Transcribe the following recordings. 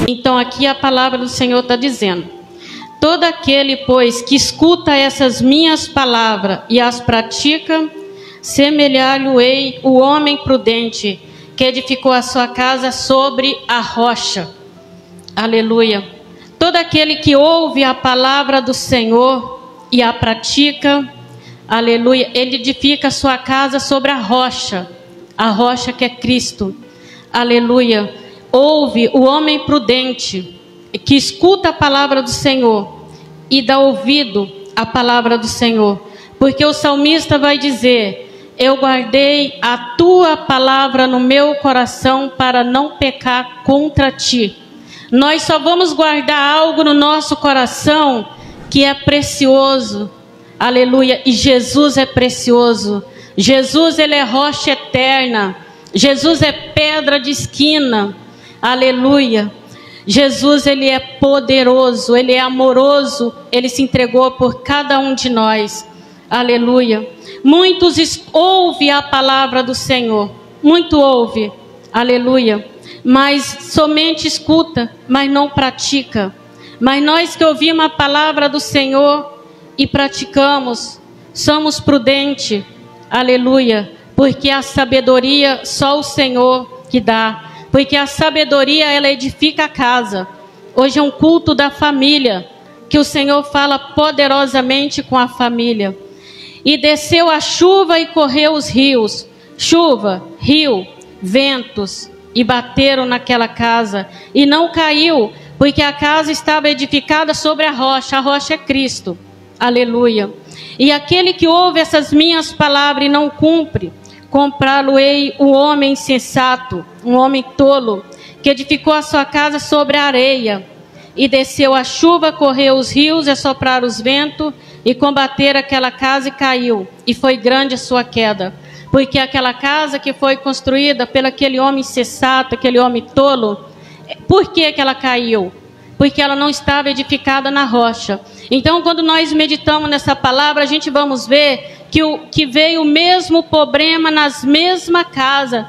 Então aqui a palavra do Senhor está dizendo: todo aquele, pois, que escuta essas minhas palavras e as pratica, semelhar-lhe-ei o homem prudente, que edificou a sua casa sobre a rocha. Aleluia. Todo aquele que ouve a palavra do Senhor e a pratica, aleluia, ele edifica a sua casa sobre a rocha que é Cristo. Aleluia. Ouve o homem prudente, que escuta a palavra do Senhor e dá ouvido à palavra do Senhor. Porque o salmista vai dizer: eu guardei a tua palavra no meu coração para não pecar contra ti. Nós só vamos guardar algo no nosso coração que é precioso. Aleluia. E Jesus é precioso. Jesus, ele é rocha eterna. Jesus é pedra de esquina. Aleluia. Jesus, ele é poderoso, ele é amoroso, ele se entregou por cada um de nós. Aleluia. Muitos ouvem a palavra do Senhor, muito ouve, aleluia, mas somente escuta, mas não pratica. Mas nós que ouvimos a palavra do Senhor e praticamos, somos prudentes, aleluia, porque a sabedoria só o Senhor que dá. Porque a sabedoria, ela edifica a casa. Hoje é um culto da família, que o Senhor fala poderosamente com a família. E desceu a chuva e correu os rios. Chuva, rio, ventos, e bateram naquela casa. E não caiu, porque a casa estava edificada sobre a rocha é Cristo. Aleluia. E aquele que ouve essas minhas palavras e não cumpre, comprá-lo-ei o homem insensato, um homem tolo, que edificou a sua casa sobre a areia. E desceu a chuva, correu os rios, e sopraram os ventos, e combateram aquela casa e caiu. E foi grande a sua queda. Porque aquela casa que foi construída pelo aquele homem insensato, aquele homem tolo, por que ela caiu? Porque ela não estava edificada na rocha. Então, quando nós meditamos nessa palavra, a gente vamos ver que veio o mesmo problema nas mesmas casas.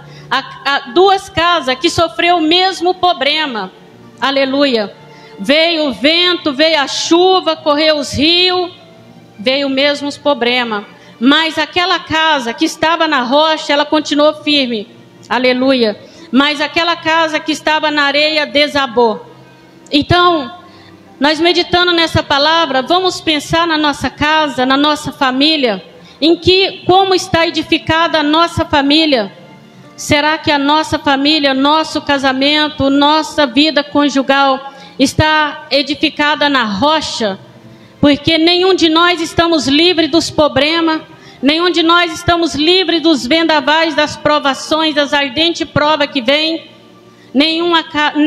Duas casas que sofreu o mesmo problema. Aleluia. Veio o vento, veio a chuva, correu os rios, veio o mesmo problema. Mas aquela casa que estava na rocha, ela continuou firme. Aleluia. Mas aquela casa que estava na areia desabou. Então, nós meditando nessa palavra, vamos pensar na nossa casa, na nossa família, como está edificada a nossa família. Será que a nossa família, nosso casamento, nossa vida conjugal está edificada na rocha? Porque nenhum de nós estamos livres dos problemas, nenhum de nós estamos livres dos vendavais, das provações, das ardentes provas que vêm.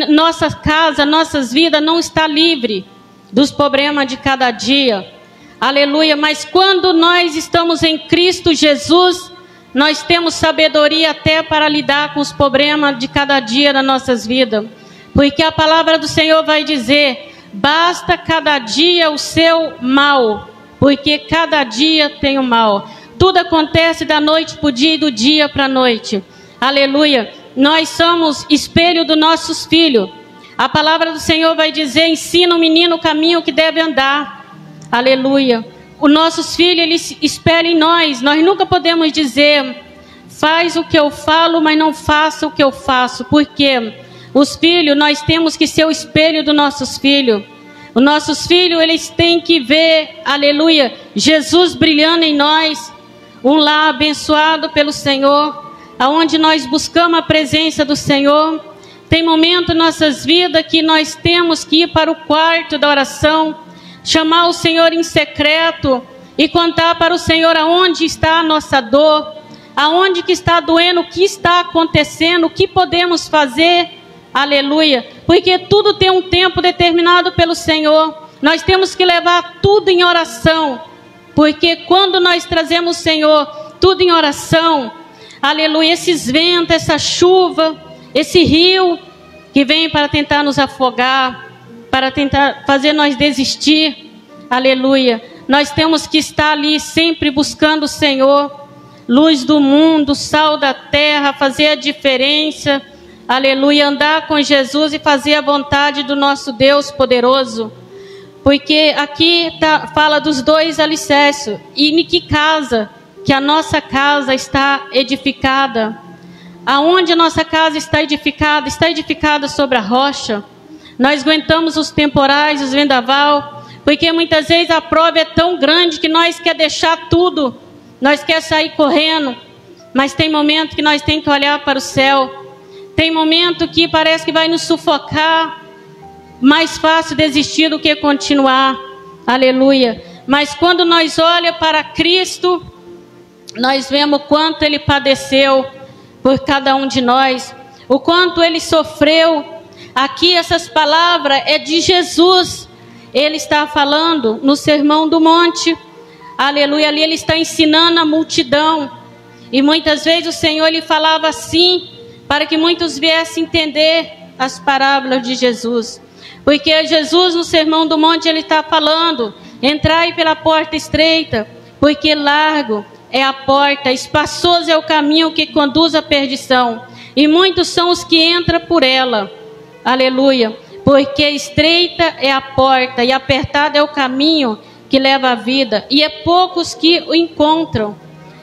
Nossa casa, nossas vidas não está livre dos problemas de cada dia. Aleluia. Mas quando nós estamos em Cristo Jesus, nós temos sabedoria até para lidar com os problemas de cada dia das nossas vidas. Porque a palavra do Senhor vai dizer: basta cada dia o seu mal, porque cada dia tem o mal. Tudo acontece da noite para o dia e do dia para a noite. Aleluia. Nós somos espelho dos nossos filhos. A palavra do Senhor vai dizer: ensina o menino o caminho que deve andar. Aleluia. Os nossos filhos, eles espelham em nós. Nós nunca podemos dizer: faz o que eu falo, mas não faça o que eu faço. Porque os filhos, nós temos que ser o espelho dos nossos filhos. Os nossos filhos, eles têm que ver, aleluia, Jesus brilhando em nós. Um lar abençoado pelo Senhor, aonde nós buscamos a presença do Senhor. Tem momento em nossas vidas que nós temos que ir para o quarto da oração, chamar o Senhor em secreto e contar para o Senhor aonde está a nossa dor, aonde que está doendo, o que está acontecendo, o que podemos fazer. Aleluia. Porque tudo tem um tempo determinado pelo Senhor. Nós temos que levar tudo em oração. Porque quando nós trazemos o Senhor tudo em oração, aleluia, esses ventos, essa chuva, esse rio que vem para tentar nos afogar, para tentar fazer nós desistir, aleluia, nós temos que estar ali sempre buscando o Senhor, luz do mundo, sal da terra, fazer a diferença, aleluia, andar com Jesus e fazer a vontade do nosso Deus poderoso. Porque aqui fala dos dois alicerces. E em que casa, que a nossa casa está edificada? Aonde a nossa casa está edificada? Está edificada sobre a rocha. Nós aguentamos os temporais, os vendaval, porque muitas vezes a prova é tão grande que nós quer deixar tudo. Nós quer sair correndo. Mas tem momento que nós temos que olhar para o céu. Tem momento que parece que vai nos sufocar. Mais fácil desistir do que continuar. Aleluia. Mas quando nós olhamos para Cristo, nós vemos o quanto Ele padeceu por cada um de nós. O quanto Ele sofreu. Aqui essas palavras é de Jesus. Ele está falando no Sermão do Monte. Aleluia. Ali Ele está ensinando a multidão. E muitas vezes o Senhor Ele falava assim, para que muitos viessem entender as parábolas de Jesus. Porque Jesus no Sermão do Monte Ele está falando, entrai pela porta estreita, porque largo é a porta, espaçoso é o caminho que conduz à perdição, e muitos são os que entram por ela. Aleluia. Porque estreita é a porta e apertado é o caminho que leva à vida, e é poucos que o encontram.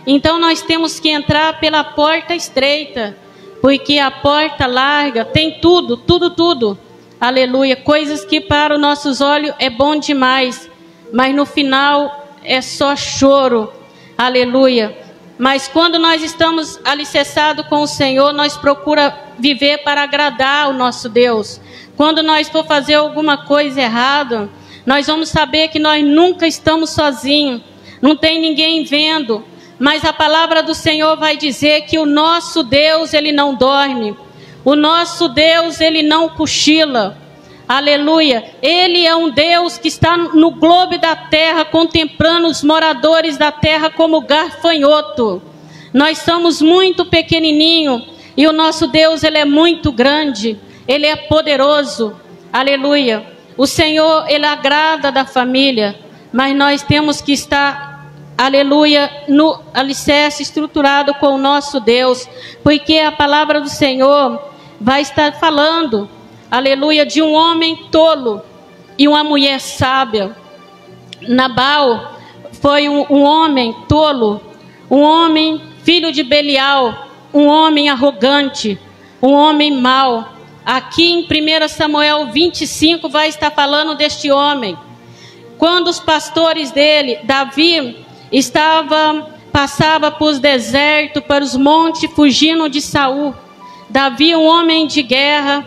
Então nós temos que entrar pela porta estreita, porque a porta larga tem tudo, tudo, tudo. Aleluia. Coisas que para os nossos olhos é bom demais, mas no final é só choro. Aleluia. Mas quando nós estamos alicerçados com o Senhor, nós procuramos viver para agradar o nosso Deus. Quando nós for fazer alguma coisa errada, nós vamos saber que nós nunca estamos sozinhos. Não tem ninguém vendo. Mas a palavra do Senhor vai dizer que o nosso Deus, Ele não dorme. O nosso Deus, Ele não cochila. Aleluia. Ele é um Deus que está no globo da terra, contemplando os moradores da terra como gafanhoto. Nós somos muito pequenininhos e o nosso Deus, Ele é muito grande. Ele é poderoso. Aleluia. O Senhor, Ele agrada da família, mas nós temos que estar, aleluia, no alicerce estruturado com o nosso Deus, porque a palavra do Senhor vai estar falando, aleluia, de um homem tolo e uma mulher sábia. Nabal foi um homem tolo, um homem filho de Belial, um homem arrogante, um homem mau. Aqui em 1 Samuel 25 vai estar falando deste homem. Quando os pastores dele, Davi, passava por os desertos, para os montes, fugindo de Saul. Davi, um homem de guerra,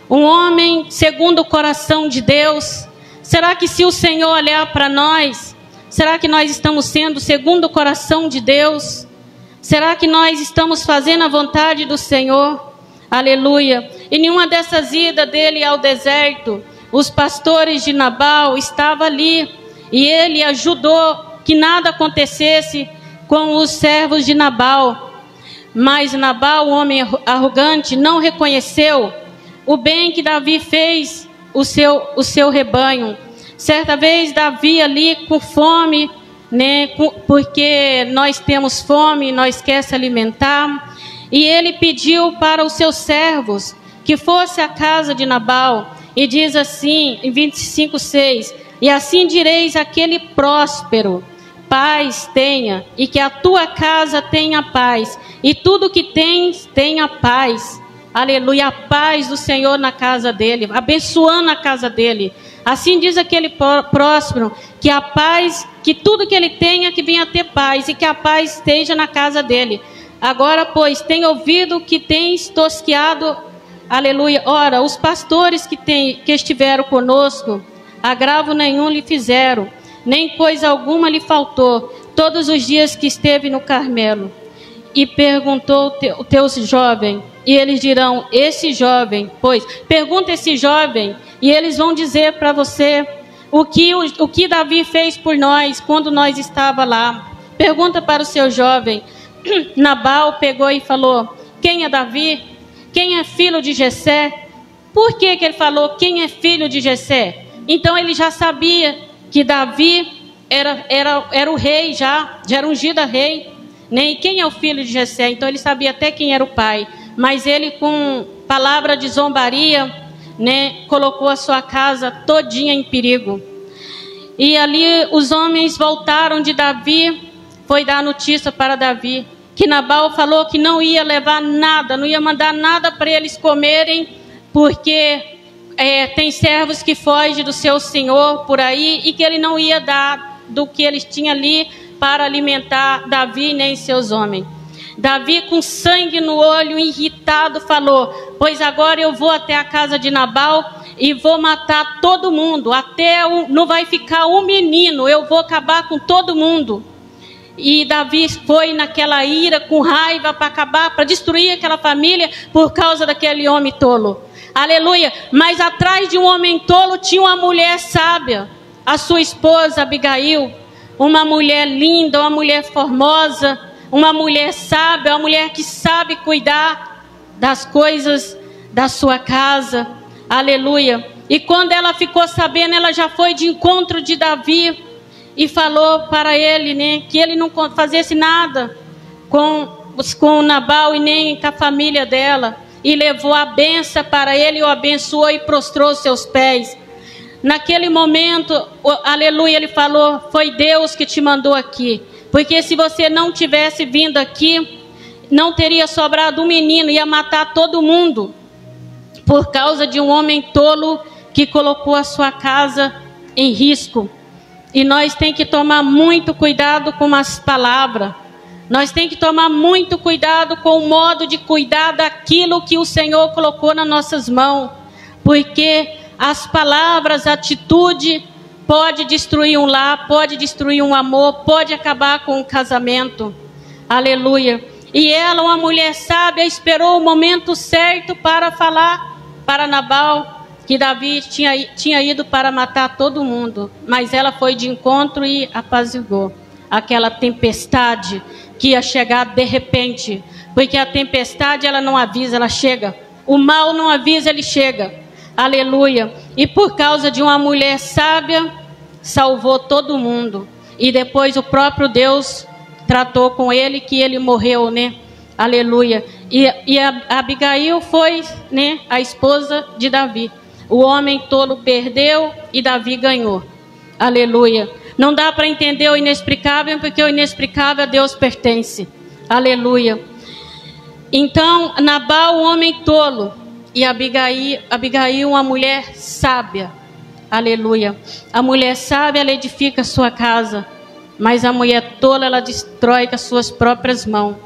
um homem segundo o coração de Deus. Será que se o Senhor olhar para nós, será que nós estamos sendo segundo o coração de Deus? Será que nós estamos fazendo a vontade do Senhor? Aleluia. E nenhuma dessas idas dele ao deserto, os pastores de Nabal estavam ali, e ele ajudou que nada acontecesse com os servos de Nabal. Mas Nabal, o homem arrogante, não reconheceu o bem que Davi fez o seu rebanho. Certa vez Davi ali com fome, né, porque nós temos fome, nós queremos se alimentar, e ele pediu para os seus servos que fosse à casa de Nabal, e diz assim em 25:6: e assim direis àquele próspero, paz tenha, e que a tua casa tenha paz, e tudo que tens tenha paz. Aleluia, a paz do Senhor na casa dele, abençoando a casa dele. Assim diz aquele próspero, que a paz, que tudo que ele tenha, que venha ter paz, e que a paz esteja na casa dele. Agora, pois, tem ouvido que tens tosqueado, aleluia. Ora, os pastores que estiveram conosco, agravo nenhum lhe fizeram, nem coisa alguma lhe faltou, todos os dias que esteve no Carmelo. E perguntou o teus jovens, e eles dirão, esse jovem, pois, pergunta esse jovem, e eles vão dizer para você o que Davi fez por nós, quando nós estava lá. Pergunta para o seu jovem. Nabal pegou e falou, quem é Davi? Quem é filho de Jessé? Por que ele falou, quem é filho de Jessé? Então ele já sabia que Davi era o rei, já era ungido a rei. E quem é o filho de Jessé? Então ele sabia até quem era o pai. Mas ele, com palavra de zombaria, né, colocou a sua casa todinha em perigo. E ali os homens voltaram de Davi, foi dar notícia para Davi, que Nabal falou que não ia levar nada, não ia mandar nada para eles comerem, porque tem servos que fogem do seu senhor por aí, e que ele não ia dar do que eles tinham ali para alimentar Davi nem seus homens. Davi, com sangue no olho, irritado, falou: pois agora eu vou até a casa de Nabal e vou matar todo mundo, não vai ficar um menino, eu vou acabar com todo mundo. E Davi foi naquela ira, com raiva, para acabar, para destruir aquela família por causa daquele homem tolo. Aleluia. Mas atrás de um homem tolo tinha uma mulher sábia, a sua esposa Abigail, uma mulher linda, uma mulher formosa, uma mulher sábia, uma mulher que sabe cuidar das coisas da sua casa. Aleluia. E quando ela ficou sabendo, ela já foi de encontro de Davi e falou para ele, né, que ele não fizesse nada com Nabal e nem com a família dela. E levou a benção para ele, o abençoou e prostrou seus pés. Naquele momento, aleluia, ele falou: foi Deus que te mandou aqui. Porque se você não tivesse vindo aqui, não teria sobrado um menino, ia matar todo mundo. Por causa de um homem tolo que colocou a sua casa em risco. E nós temos que tomar muito cuidado com as palavras. Nós temos que tomar muito cuidado com o modo de cuidar daquilo que o Senhor colocou nas nossas mãos. Porque as palavras, a atitude pode destruir um lar, pode destruir um amor, pode acabar com um casamento. Aleluia. E ela, uma mulher sábia, esperou o momento certo para falar para Nabal que Davi tinha ido para matar todo mundo. Mas ela foi de encontro e apaziguou aquela tempestade que ia chegar de repente. Porque a tempestade, ela não avisa, ela chega. O mal não avisa, ele chega. Aleluia. E por causa de uma mulher sábia, salvou todo mundo. E depois o próprio Deus tratou com ele, que ele morreu, né? Aleluia. E a Abigail foi, né, a esposa de Davi. O homem tolo perdeu e Davi ganhou. Aleluia. Não dá para entender o inexplicável, porque o inexplicável a Deus pertence. Aleluia. Então, Nabal, um homem tolo, e Abigail, uma mulher sábia. Aleluia. A mulher sábia, ela edifica a sua casa, mas a mulher tola, ela destrói com as suas próprias mãos.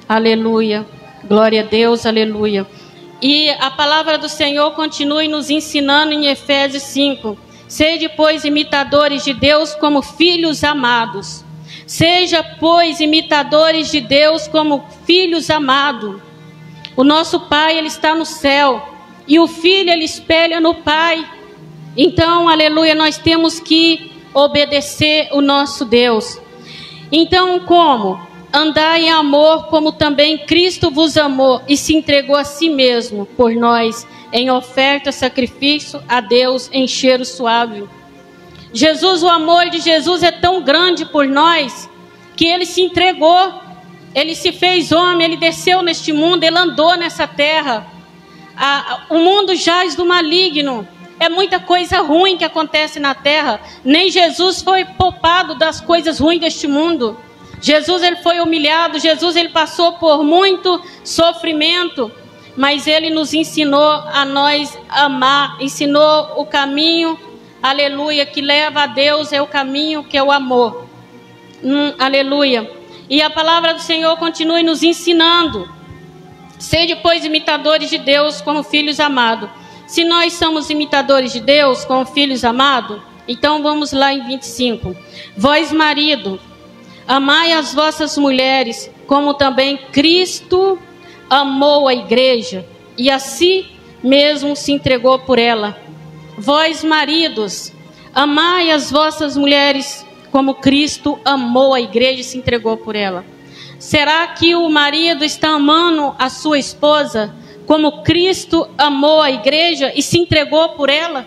Aleluia. Glória a Deus, aleluia. E a palavra do Senhor continua nos ensinando em Efésios 5. Sede, pois, imitadores de Deus como filhos amados. Seja, pois, imitadores de Deus como filhos amados. O nosso Pai, Ele está no céu. E o Filho, Ele espelha no Pai. Então, aleluia, nós temos que obedecer o nosso Deus. Então, como? Andai em amor, como também Cristo vos amou e se entregou a si mesmo por nós, em oferta, sacrifício a Deus em cheiro suave. Jesus, o amor de Jesus é tão grande por nós, que Ele se entregou, Ele se fez homem, Ele desceu neste mundo, Ele andou nessa terra. O mundo jaz do maligno, é muita coisa ruim que acontece na terra. Nem Jesus foi poupado das coisas ruins deste mundo. Jesus, Ele foi humilhado, Jesus, Ele passou por muito sofrimento, mas Ele nos ensinou a nós amar, ensinou o caminho, aleluia, que leva a Deus, é o caminho que é o amor. Aleluia. E a palavra do Senhor continua nos ensinando. Sede, pois, imitadores de Deus como filhos amados. Se nós somos imitadores de Deus como filhos amados, então vamos lá em 25. Vós, marido, amai as vossas mulheres, como também Cristo amou a igreja, e a si mesmo se entregou por ela. Vós, maridos, amai as vossas mulheres, como Cristo amou a igreja e se entregou por ela. Será que o marido está amando a sua esposa, como Cristo amou a igreja e se entregou por ela?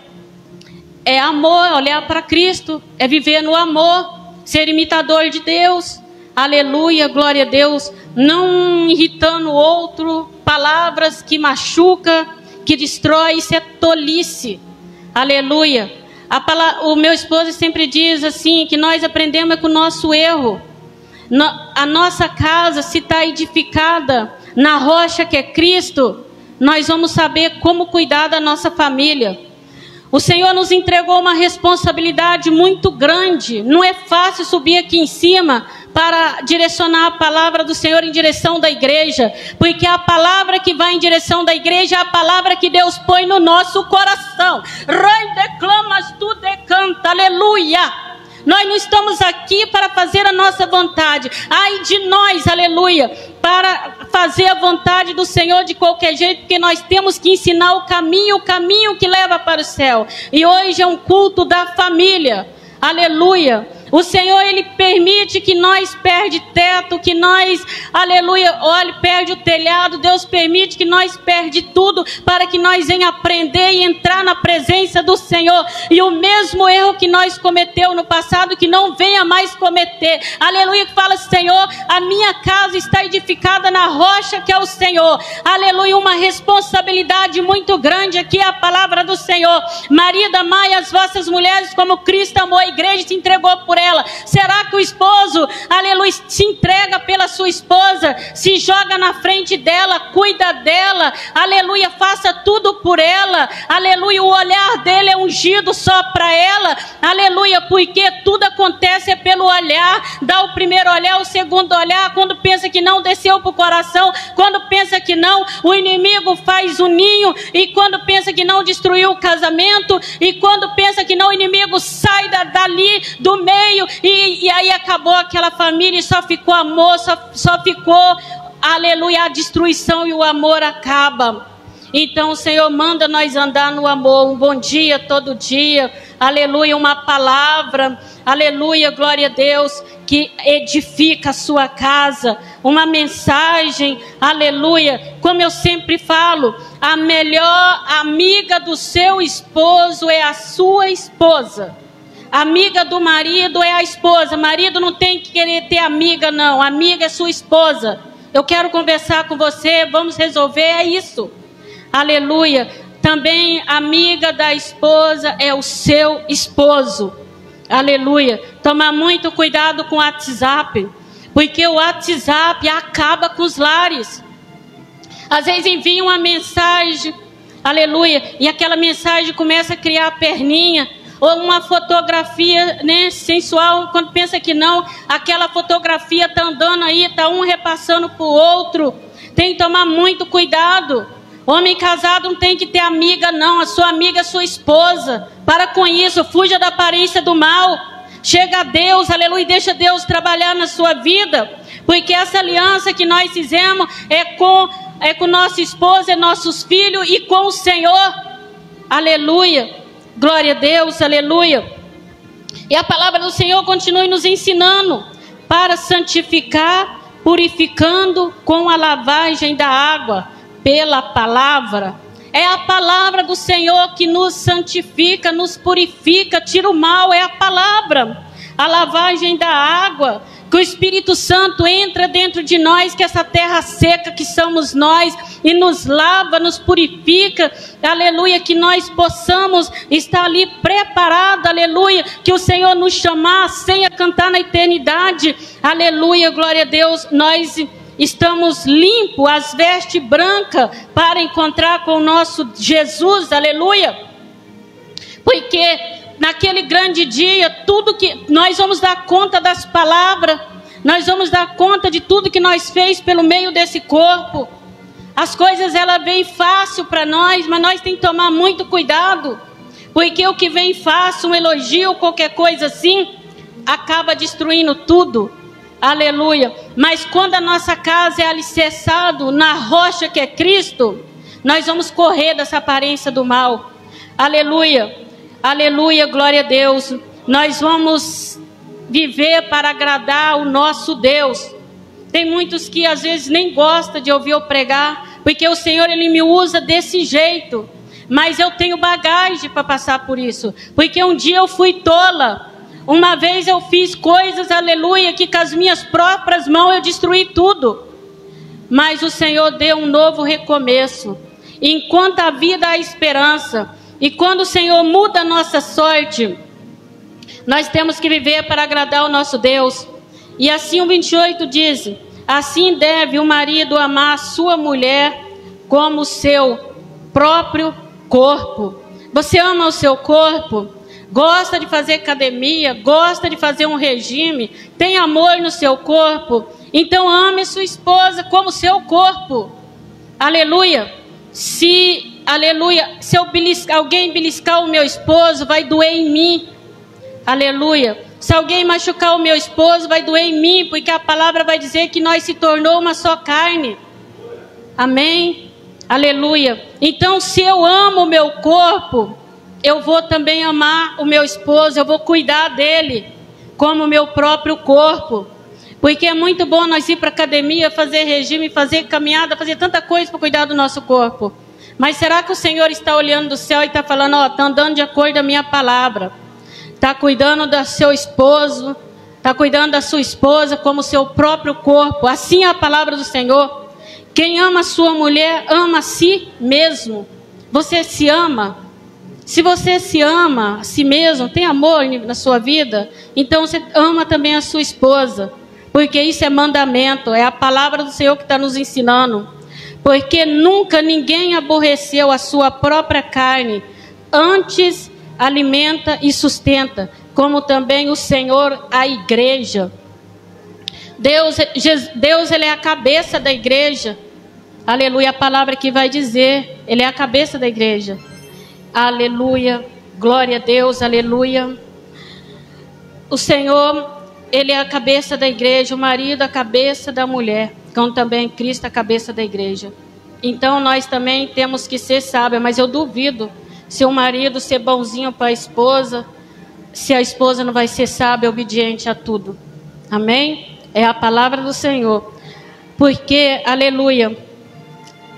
É amor, olhar para Cristo, é viver no amor, ser imitador de Deus, aleluia, glória a Deus, não irritando o outro, palavras que machucam, que destrói, isso é tolice. Aleluia. O meu esposo sempre diz assim, que nós aprendemos com o nosso erro. A nossa casa, se está edificada na rocha que é Cristo, nós vamos saber como cuidar da nossa família. O Senhor nos entregou uma responsabilidade muito grande. Não é fácil subir aqui em cima para direcionar a palavra do Senhor em direção da igreja, porque a palavra que vai em direção da igreja é a palavra que Deus põe no nosso coração. Rei declamas, tu decanta, aleluia. Nós não estamos aqui para fazer a nossa vontade. Ai de nós, aleluia, para fazer a vontade do Senhor de qualquer jeito, porque nós temos que ensinar o caminho que leva para o céu. E hoje é um culto da família. Aleluia. O Senhor, Ele permite que nós perde teto, que nós, aleluia, olhe, perde o telhado. Deus permite que nós perde tudo, para que nós venhamos aprender e entrar na presença do Senhor. E o mesmo erro que nós cometeu no passado, que não venha mais cometer. Aleluia, que fala, Senhor, a minha casa está edificada na rocha que é o Senhor. Aleluia, uma responsabilidade muito grande aqui, a palavra do Senhor. Marido, amai as vossas mulheres como Cristo amou a igreja e se entregou por ela. Será que o esposo, aleluia, se entrega pela sua esposa, se joga na frente dela, cuida dela, aleluia, faça tudo por ela, aleluia, o olhar dele é ungido só para ela, aleluia, porque tudo acontece é pelo olhar, dá o primeiro olhar, o segundo olhar, quando pensa que não, desceu para o coração, quando pensa que não, o inimigo faz o ninho, e quando pensa que não, destruiu o casamento, e quando pensa que não, o inimigo sai dali do meio, e aí acabou aquela família e só ficou amor, só ficou, aleluia, a destruição, e o amor acaba. Então o Senhor manda nós andar no amor, um bom dia todo dia, aleluia, uma palavra, aleluia, glória a Deus, que edifica a sua casa, uma mensagem, aleluia, como eu sempre falo, a melhor amiga do seu esposo é a sua esposa. Amiga do marido é a esposa. Marido não tem que querer ter amiga, não. Amiga é sua esposa. Eu quero conversar com você, vamos resolver, é isso. Aleluia. Também amiga da esposa é o seu esposo. Aleluia. Tomar muito cuidado com o WhatsApp, porque o WhatsApp acaba com os lares. Às vezes envia uma mensagem, aleluia, e aquela mensagem começa a criar perninha, ou uma fotografia, né, sensual, quando pensa que não, aquela fotografia está andando aí, está um repassando para o outro. Tem que tomar muito cuidado. Homem casado não tem que ter amiga, não. A sua amiga é sua esposa. Para com isso, fuja da aparência do mal. Chega a Deus, aleluia, e deixa Deus trabalhar na sua vida, porque essa aliança que nós fizemos é com nossa esposa, é nossos filhos e com o Senhor. Aleluia. Glória a Deus, aleluia. E a palavra do Senhor continue nos ensinando para santificar, purificando com a lavagem da água pela palavra. É a palavra do Senhor que nos santifica, nos purifica, tira o mal, é a palavra. A lavagem da água, que o Espírito Santo entra dentro de nós, que essa terra seca que somos nós, e nos lava, nos purifica, aleluia, que nós possamos estar ali preparados, aleluia, que o Senhor nos chamar a senha cantar na eternidade, aleluia, glória a Deus, nós estamos limpos, as vestes brancas, para encontrar com o nosso Jesus, aleluia, porque naquele grande dia, tudo que nós vamos dar conta das palavras, nós vamos dar conta de tudo que nós fez pelo meio desse corpo. As coisas elas vêm fácil para nós, mas nós temos que tomar muito cuidado, porque o que vem fácil, um elogio, qualquer coisa assim, acaba destruindo tudo. Aleluia. Mas quando a nossa casa é alicerçada na rocha que é Cristo, nós vamos correr dessa aparência do mal. Aleluia. Aleluia, glória a Deus. Nós vamos viver para agradar o nosso Deus. Tem muitos que às vezes nem gostam de ouvir eu pregar, porque o Senhor Ele me usa desse jeito. Mas eu tenho bagagem para passar por isso, porque um dia eu fui tola. Uma vez eu fiz coisas, aleluia, que com as minhas próprias mãos eu destruí tudo. mas o Senhor deu um novo recomeço. Enquanto a vida há esperança, e quando o Senhor muda a nossa sorte, nós temos que viver para agradar o nosso Deus. E assim o 28 diz: assim deve o marido amar a sua mulher como o seu próprio corpo. Você ama o seu corpo? Gosta de fazer academia? Gosta de fazer um regime? Tem amor no seu corpo? Então ame sua esposa como seu corpo. Aleluia. Se alguém beliscar o meu esposo, vai doer em mim. Aleluia. Se alguém machucar o meu esposo, vai doer em mim, porque a palavra vai dizer que nós se tornou uma só carne. Amém? Aleluia. Então, se eu amo o meu corpo, eu vou também amar o meu esposo, eu vou cuidar dele como o meu próprio corpo. Porque é muito bom nós ir para a academia, fazer regime, fazer caminhada, fazer tanta coisa para cuidar do nosso corpo. Mas será que o Senhor está olhando do céu e está falando, ó, está andando de acordo com a minha palavra? Está cuidando do seu esposo, está cuidando da sua esposa como o seu próprio corpo. Assim é a palavra do Senhor. Quem ama a sua mulher, ama a si mesmo. Você se ama? Se você se ama a si mesmo, tem amor na sua vida, então você ama também a sua esposa. Porque isso é mandamento, é a palavra do Senhor que está nos ensinando. Porque nunca ninguém aborreceu a sua própria carne, antes alimenta e sustenta, como também o Senhor a igreja. Deus ele é a cabeça da igreja. Aleluia, a palavra que vai dizer, ele é a cabeça da igreja. Aleluia, glória a Deus, aleluia. O Senhor, ele é a cabeça da igreja, o marido a cabeça da mulher, como também Cristo a cabeça da igreja. Então nós também temos que ser sábios, mas eu duvido se o marido ser bonzinho para a esposa, se a esposa não vai ser sábia, obediente a tudo. Amém? É a palavra do Senhor. Porque, aleluia,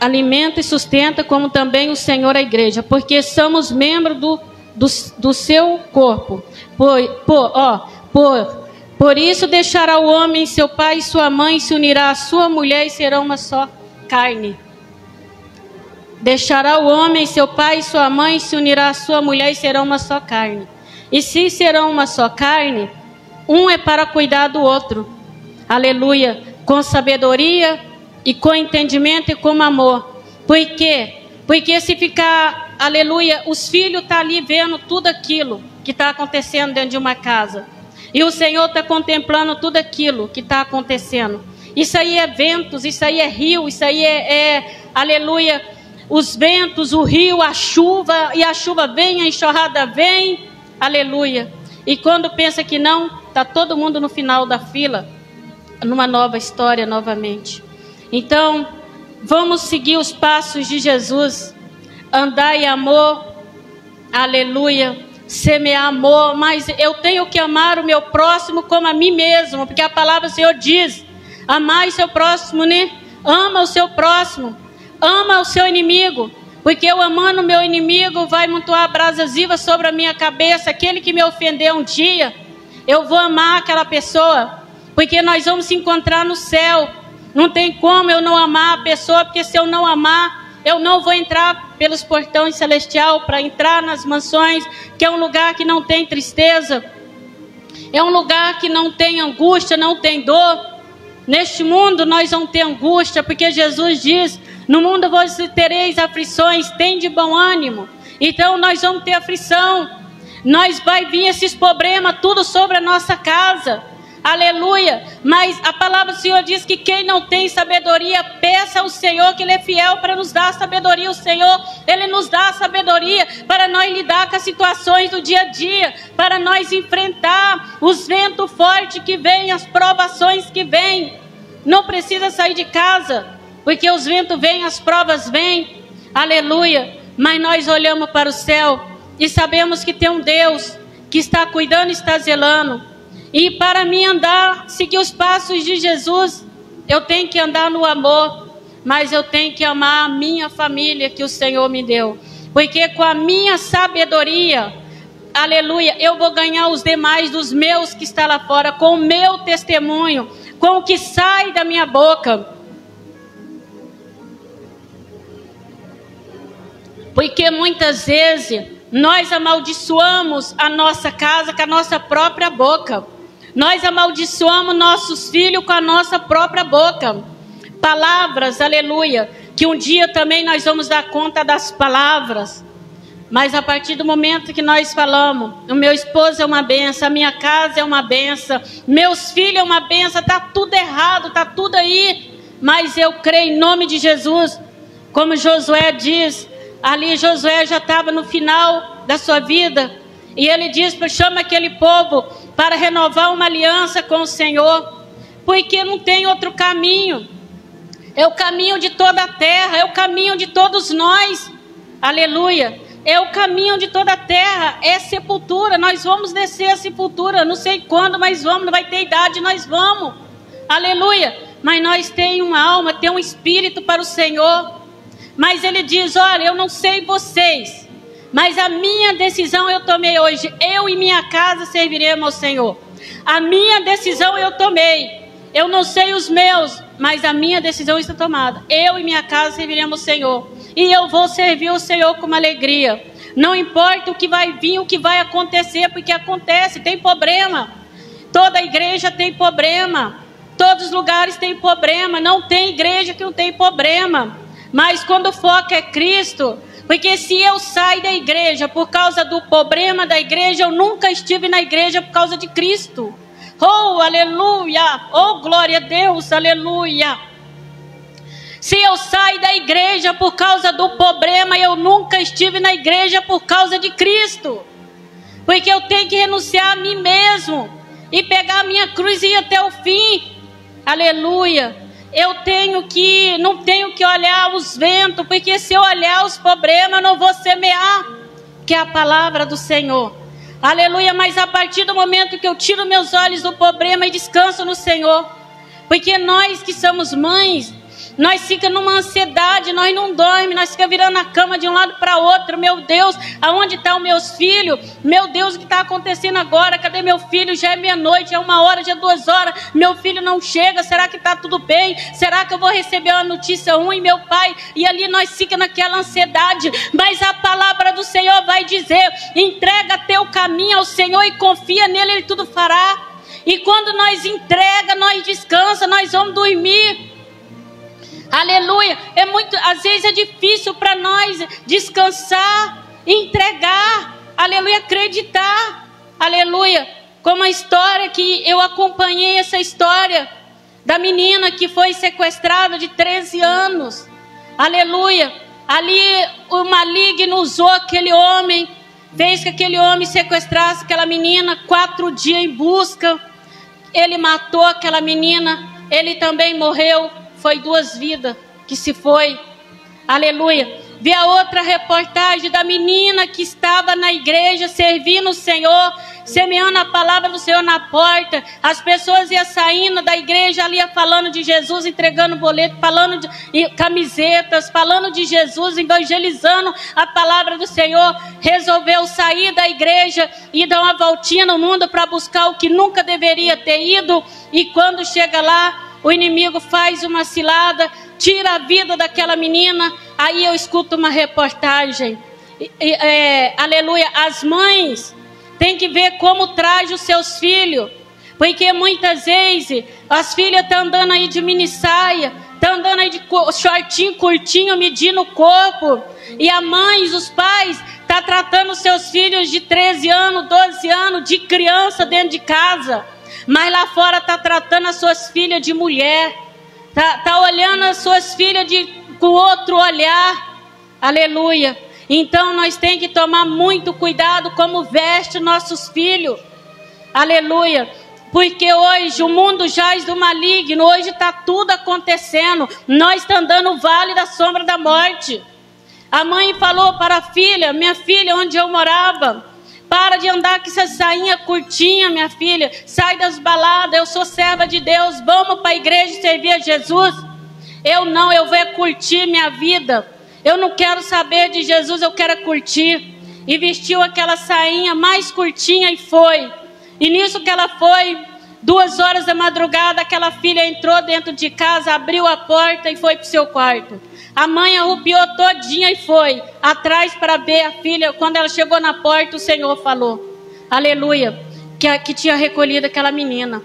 alimenta e sustenta como também o Senhor a igreja, porque somos membros do seu corpo. Por isso deixará o homem seu pai e sua mãe, se unirá à sua mulher e serão uma só carne. Deixará o homem seu pai e sua mãe, se unirá à sua mulher e serão uma só carne. E se serão uma só carne, um é para cuidar do outro. Aleluia, com sabedoria e com entendimento e com amor. Por quê? Porque se ficar, aleluia, os filhos estão ali vendo tudo aquilo que está acontecendo dentro de uma casa. E o Senhor está contemplando tudo aquilo que está acontecendo. Isso aí é ventos, isso aí é rio, isso aí aleluia, os ventos, o rio, a chuva, e a chuva vem, a enxurrada vem, aleluia. E quando pensa que não, está todo mundo no final da fila, numa nova história novamente. Então, vamos seguir os passos de Jesus, andar em amor, aleluia, semear amor, mas eu tenho que amar o meu próximo como a mim mesmo, porque a palavra do Senhor diz, amai seu próximo, né? Ama o seu próximo, ama o seu inimigo, porque eu amando o meu inimigo, vai montar brasas vivas sobre a minha cabeça, aquele que me ofendeu um dia, eu vou amar aquela pessoa, porque nós vamos se encontrar no céu. Não tem como eu não amar a pessoa, porque se eu não amar, eu não vou entrar pelos portões celestiais para entrar nas mansões, que é um lugar que não tem tristeza, é um lugar que não tem angústia, não tem dor. Neste mundo nós vamos ter angústia, porque Jesus diz, no mundo vós tereis aflições, tem de bom ânimo. Então nós vamos ter aflição, nós vai vir esses problemas tudo sobre a nossa casa. Aleluia, mas a palavra do Senhor diz que quem não tem sabedoria, peça ao Senhor, que Ele é fiel para nos dar sabedoria. O Senhor, Ele nos dá sabedoria para nós lidar com as situações do dia a dia, para nós enfrentar os ventos fortes que vêm, as provações que vêm. Não precisa sair de casa, porque os ventos vêm, as provas vêm, aleluia, mas nós olhamos para o céu e sabemos que tem um Deus que está cuidando e está zelando. E para mim andar, seguir os passos de Jesus, eu tenho que andar no amor, mas eu tenho que amar a minha família que o Senhor me deu. Porque com a minha sabedoria, aleluia, eu vou ganhar os demais dos meus que estão lá fora, com o meu testemunho, com o que sai da minha boca. Porque muitas vezes nós amaldiçoamos a nossa casa com a nossa própria boca. Nós amaldiçoamos nossos filhos com a nossa própria boca. Palavras, aleluia, que um dia também nós vamos dar conta das palavras. Mas a partir do momento que nós falamos, o meu esposo é uma benção, a minha casa é uma benção, meus filhos é uma benção, está tudo errado, está tudo aí. Mas eu creio em nome de Jesus, como Josué diz, ali Josué já estava no final da sua vida, e ele diz, chama aquele povo para renovar uma aliança com o Senhor, porque não tem outro caminho, é o caminho de toda a terra, é o caminho de todos nós, aleluia. É o caminho de toda a terra, é sepultura, nós vamos descer a sepultura, não sei quando, mas vamos, não vai ter idade, nós vamos, aleluia, mas nós temos uma alma, temos um espírito para o Senhor, mas ele diz, olha, eu não sei vocês, mas a minha decisão eu tomei hoje, eu e minha casa serviremos ao Senhor, a minha decisão eu tomei, eu não sei os meus, mas a minha decisão está tomada, eu e minha casa serviremos ao Senhor, e eu vou servir o Senhor com alegria. Não importa o que vai vir, o que vai acontecer, porque acontece, tem problema. Toda igreja tem problema. Todos os lugares tem problema. Não tem igreja que não tem problema. Mas quando o foco é Cristo, porque se eu sair da igreja por causa do problema da igreja, eu nunca estive na igreja por causa de Cristo. Oh, aleluia! Oh, glória a Deus, aleluia! Se eu saio da igreja por causa do problema, eu nunca estive na igreja por causa de Cristo. Porque eu tenho que renunciar a mim mesmo e pegar a minha cruz e ir até o fim. Aleluia. Não tenho que olhar os ventos, porque se eu olhar os problemas, eu não vou semear, que é a palavra do Senhor. Aleluia, mas a partir do momento que eu tiro meus olhos do problema e descanso no Senhor, porque nós que somos mães, nós ficamos numa ansiedade, nós não dormimos, nós ficamos virando a cama de um lado para outro. Meu Deus, aonde estão os meus filhos? Meu Deus, o que está acontecendo agora? Cadê meu filho? Já é meia-noite, é 1 hora, já é 2 horas. Meu filho não chega, será que está tudo bem? Será que eu vou receber uma notícia ruim, meu pai? E ali nós ficamos naquela ansiedade. Mas a palavra do Senhor vai dizer, entrega teu caminho ao Senhor e confia nele, ele tudo fará. E quando nós entrega, nós descansa, nós vamos dormir. Aleluia, às vezes é difícil para nós descansar, entregar, aleluia, acreditar, aleluia, como a história que eu acompanhei, essa história da menina que foi sequestrada de 13 anos, aleluia, ali o maligno usou aquele homem, fez que aquele homem sequestrasse aquela menina, 4 dias em busca, ele matou aquela menina, ele também morreu. Foi 2 vidas que se foi, aleluia. Vi a outra reportagem da menina que estava na igreja servindo o Senhor, semeando a palavra do Senhor na porta. As pessoas iam saindo da igreja ali falando de Jesus, entregando boleto, falando de camisetas, falando de Jesus, evangelizando a palavra do Senhor. Resolveu sair da igreja e dar uma voltinha no mundo para buscar o que nunca deveria ter ido. E quando chega lá, o inimigo faz uma cilada, tira a vida daquela menina. Aí eu escuto uma reportagem, aleluia, as mães têm que ver como traz os seus filhos, porque muitas vezes as filhas estão andando aí de mini saia, estão andando aí de shortinho curtinho, medindo o corpo, e a mãe, os pais, estão tratando os seus filhos de 13 anos, 12 anos, de criança dentro de casa. Mas lá fora está tratando as suas filhas de mulher, está olhando as suas filhas com outro olhar, aleluia. Então nós temos que tomar muito cuidado como veste nossos filhos, aleluia. Porque hoje o mundo jaz do maligno, hoje está tudo acontecendo, nós estamos andando no vale da sombra da morte. A mãe falou para a filha, minha filha, onde eu morava, para de andar com essa sainha curtinha, minha filha. Sai das baladas, eu sou serva de Deus. Vamos para a igreja servir a Jesus. Eu vou curtir minha vida. Eu não quero saber de Jesus, eu quero curtir. E vestiu aquela sainha mais curtinha e foi. E nisso que ela foi, 2 horas da madrugada, aquela filha entrou dentro de casa, abriu a porta e foi para o seu quarto. A mãe arrupiou todinha e foi atrás para ver a filha. Quando ela chegou na porta, o Senhor falou, aleluia, que tinha recolhido aquela menina.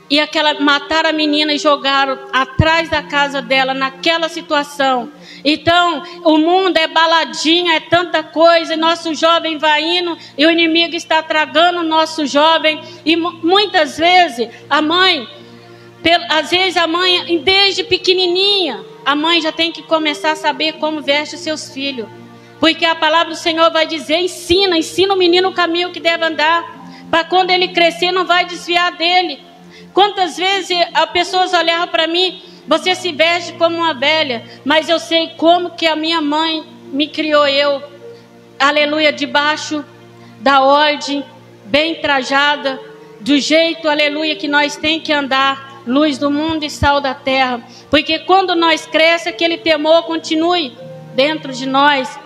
E mataram a menina e jogaram atrás da casa dela, naquela situação. Então, o mundo é baladinha, é tanta coisa, e nosso jovem vai indo, e o inimigo está tragando o nosso jovem. E muitas vezes, às vezes a mãe, desde pequenininha, a mãe já tem que começar a saber como veste os seus filhos. Porque a palavra do Senhor vai dizer, ensina o menino o caminho que deve andar, para quando ele crescer não vai desviar dele. Quantas vezes as pessoas olhavam para mim, você se veste como uma velha, mas eu sei como que a minha mãe me criou aleluia, debaixo da ordem, bem trajada, do jeito, aleluia, que nós tem que andar, luz do mundo e sal da terra, porque quando nós crescemos, aquele temor continue dentro de nós,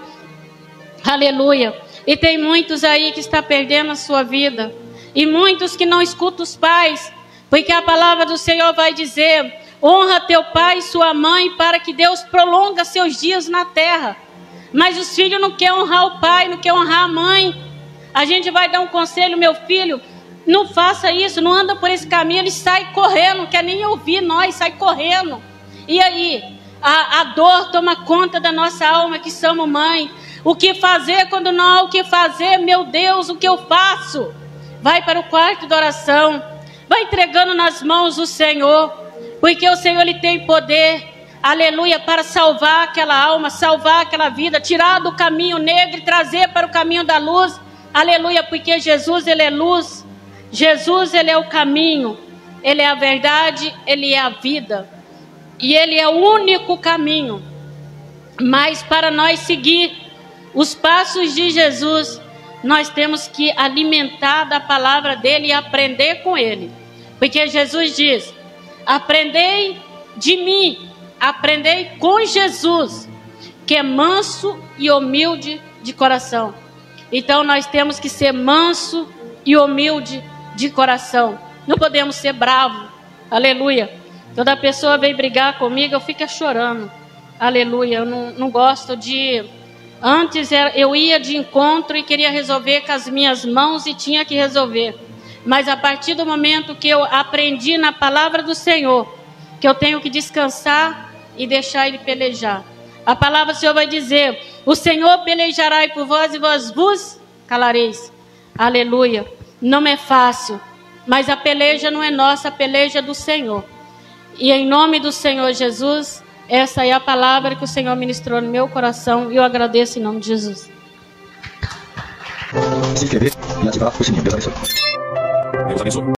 aleluia. E tem muitos aí que estão perdendo a sua vida, e muitos que não escutam os pais, porque a palavra do Senhor vai dizer, honra teu pai e sua mãe, para que Deus prolongue seus dias na terra. Mas os filhos não querem honrar o pai, não querem honrar a mãe. A gente vai dar um conselho, meu filho, não faça isso, não anda por esse caminho. Ele sai correndo, não quer nem ouvir nós, sai correndo. E aí, a dor toma conta da nossa alma, que somos mãe. O que fazer quando não há o que fazer? Meu Deus, o que eu faço? Vai para o quarto de oração. Vai entregando nas mãos do Senhor, porque o Senhor ele tem poder, aleluia, para salvar aquela alma, salvar aquela vida, tirar do caminho negro e trazer para o caminho da luz, aleluia, porque Jesus ele é luz, Jesus ele é o caminho, ele é a verdade, ele é a vida, e ele é o único caminho. Mas para nós seguir os passos de Jesus, nós temos que alimentar da palavra dele e aprender com ele. Porque Jesus diz, aprendei de mim, aprendei com Jesus, que é manso e humilde de coração. Então nós temos que ser manso e humilde de coração. Não podemos ser bravo, aleluia. Toda pessoa vem brigar comigo, eu fico chorando, aleluia. Eu não gosto de... Antes eu ia de encontro e queria resolver com as minhas mãos e tinha que resolver. Mas a partir do momento que eu aprendi na palavra do Senhor, que eu tenho que descansar e deixar ele pelejar. A palavra do Senhor vai dizer, o Senhor pelejará por vós e vós vos calareis. Aleluia. Não é fácil, mas a peleja não é nossa, a peleja é do Senhor. E em nome do Senhor Jesus... Essa é a palavra que o Senhor ministrou no meu coração e eu agradeço em nome de Jesus. Se inscrever e ativar o sininho. Deus abençoe. Deus abençoe.